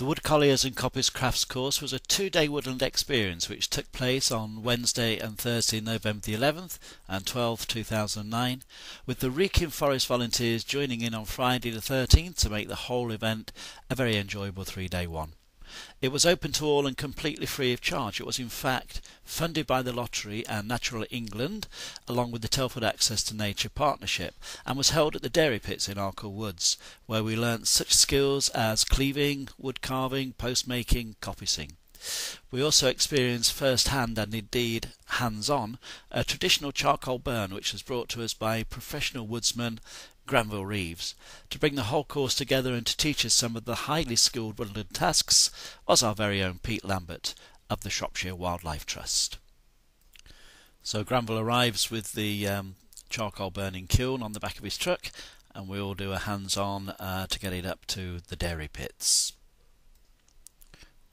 Wood Colliers and Coppice Crafts course was a 2-day woodland experience which took place on Wednesday and Thursday, November the 11th and 12th, 2009, with the Wrekin Forest volunteers joining in on Friday the 13th to make the whole event a very enjoyable 3-day one. It was open to all and completely free of charge. It was in fact funded by the Lottery and Natural England along with the Telford Access to Nature Partnership, and was held at the Dairy Pits in Ercall Woods, where we learnt such skills as cleaving, wood carving, post making, coppicing. We also experienced first-hand and indeed hands-on a traditional charcoal burn which was brought to us by professional woodsman Granville Reeves. To bring the whole course together and to teach us some of the highly skilled woodland tasks was our very own Pete Lambert of the Shropshire Wildlife Trust. So Granville arrives with the charcoal burning kiln on the back of his truck, and we all do a hands-on to get it up to the dairy pits.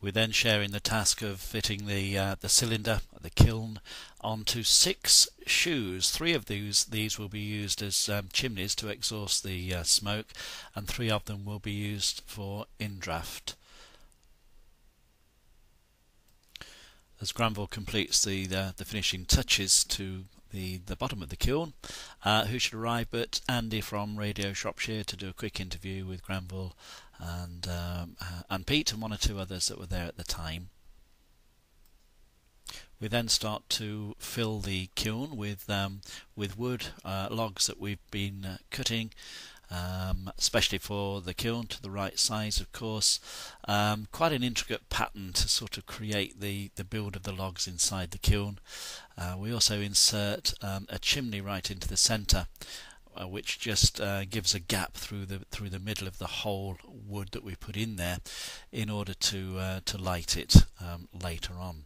We then share in the task of fitting the cylinder, the kiln, onto 6 shoes. 3 of these will be used as chimneys to exhaust the smoke, and 3 of them will be used for indraft. As Granville completes the finishing touches to the bottom of the kiln, who should arrive but Andy from Radio Shropshire to do a quick interview with Granville and Pete and 1 or 2 others that were there at the time. We then start to fill the kiln with wood, logs that we've been cutting, especially for the kiln to the right size, of course. Quite an intricate pattern to sort of create the build of the logs inside the kiln. We also insert a chimney right into the centre, which just gives a gap through the middle of the whole wood that we put in there in order to light it later on.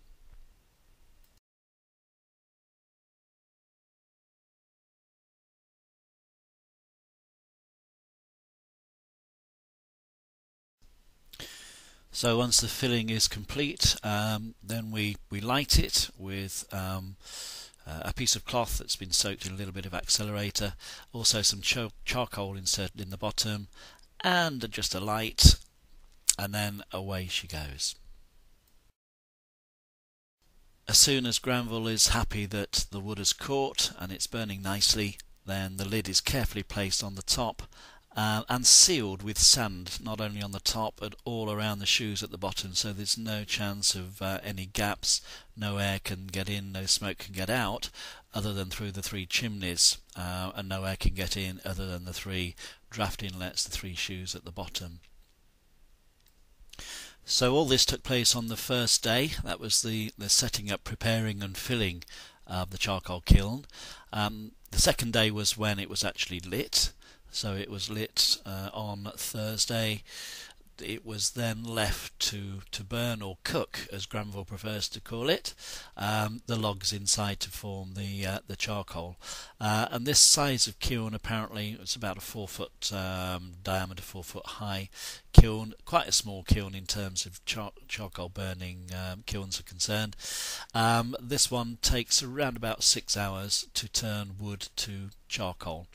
So once the filling is complete, then we light it with a piece of cloth that's been soaked in a little bit of accelerator, also some charcoal inserted in the bottom, and just a light, and then away she goes. As soon as Granville is happy that the wood has caught and it's burning nicely, then the lid is carefully placed on the top and sealed with sand, not only on the top but all around the shoes at the bottom, so there's no chance of any gaps. No air can get in, no smoke can get out other than through the 3 chimneys, and no air can get in other than the 3 draft inlets, the 3 shoes at the bottom. So all this took place on the first day. That was the setting up, preparing and filling of the charcoal kiln. The second day was when it was actually lit. So it was lit on Thursday. It was then left to burn or cook, as Granville prefers to call it, the logs inside to form the charcoal. And this size of kiln, apparently, it's about a 4-foot diameter, 4-foot high kiln. Quite a small kiln in terms of charcoal burning kilns are concerned. This one takes around about 6 hours to turn wood to charcoal.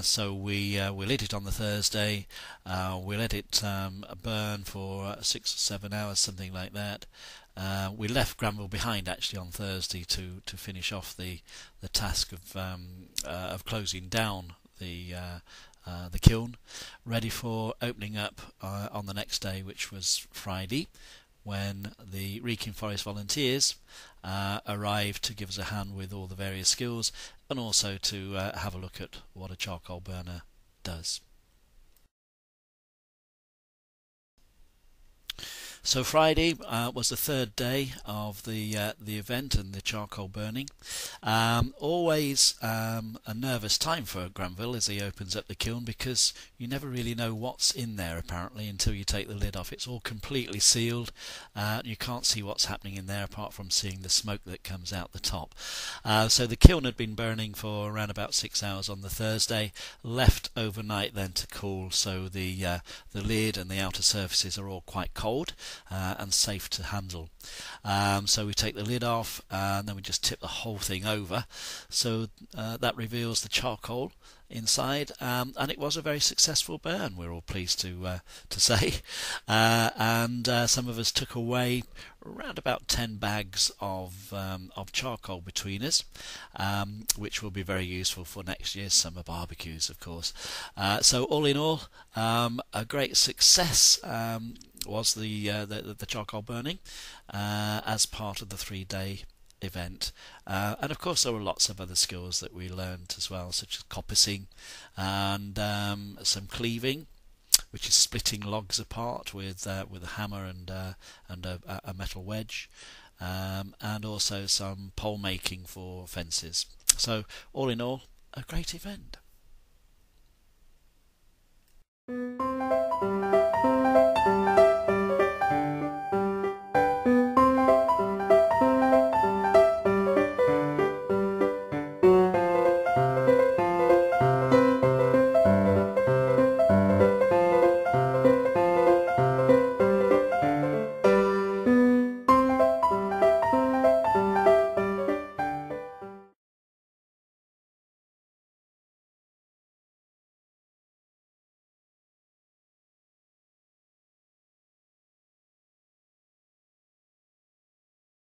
So we lit it on the Thursday. We let it burn for 6 or 7 hours, something like that. We left Granville behind actually on Thursday to finish off the task of closing down the kiln, ready for opening up on the next day, which was Friday, when the Wrekin Forest volunteers arrived to give us a hand with all the various skills, and also to have a look at what a charcoal burner does. So Friday was the 3rd day of the event and the charcoal burning. Always a nervous time for Granville as he opens up the kiln, because you never really know what's in there apparently until you take the lid off. It's all completely sealed. You can't see what's happening in there apart from seeing the smoke that comes out the top. So the kiln had been burning for around about 6 hours on the Thursday, left overnight then to cool, so the lid and the outer surfaces are all quite cold. and safe to handle. So we take the lid off and then we just tip the whole thing over, so that reveals the charcoal inside, and it was a very successful burn, we're all pleased to say, and some of us took away around about 10 bags of charcoal between us, which will be very useful for next year's summer barbecues, of course. So all in all, a great success was the charcoal burning as part of the 3-day event, and of course there were lots of other skills that we learned as well, such as coppicing and some cleaving, which is splitting logs apart with a hammer and a metal wedge, and also some pole making for fences. So all in all, a great event.